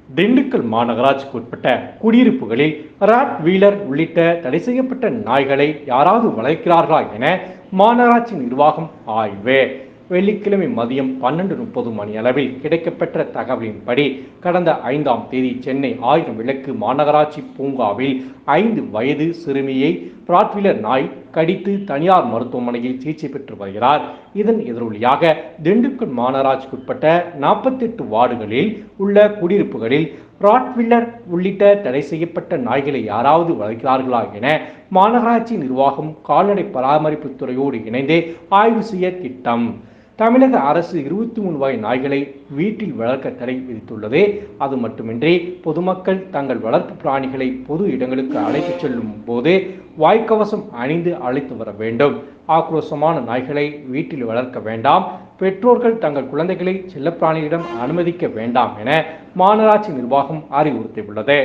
திண்டுக்கல் மாநகராட்சிக்கு உட்பட்ட குடியிருப்புகளில் ராட் வீலர் உள்ளிட்ட தடை செய்யப்பட்ட நாய்களை யாராவது வளர்க்கிறார்களா என மாநகராட்சி நிர்வாகம் ஆய்வு. வெள்ளிக்கிழமை மதியம் 12:30 மணி அளவில் கிடைக்கப்பெற்ற தகவலின்படி கடந்த 5ஆம் தேதி சென்னை 1000 விளக்கு மாநகராட்சி பூங்காவில் 5 வயது சிறுமியை ராட்வீலர் நாய் கடித்து தனியார் மருத்துவமனையில் சிகிச்சை பெற்று வருகிறார். இதன் எதிரொலியாக திண்டுக்கல் மாநகராட்சிக்குட்பட்ட 48 வார்டுகளில் உள்ள குடியிருப்புகளில் ராட்வீலர் உள்ளிட்ட தடை செய்யப்பட்ட நாய்களை யாராவது வளர்க்கிறார்களா என மாநகராட்சி நிர்வாகம் கால்நடை பராமரிப்பு துறையோடு இணைந்து ஆய்வு செய்ய திட்டம். தமிழக அரசு 23 வகை நாய்களை வீட்டில் வளர்க்க தடை விதித்துள்ளது. அது மட்டுமின்றி பொதுமக்கள் தங்கள் வளர்ப்பு பிராணிகளை பொது இடங்களுக்கு அழைத்துச் செல்லும் போது வாய்க்கவசம் அணிந்து அழைத்து வர வேண்டும். ஆக்ரோஷமான நாய்களை வீட்டில் வளர்க்க வேண்டாம். பெற்றோர்கள் தங்கள் குழந்தைகளை செல்லப்பிராணிகளிடம் அனுமதிக்க வேண்டாம் என மாநகராட்சி நிர்வாகம் அறிவுறுத்தியுள்ளது.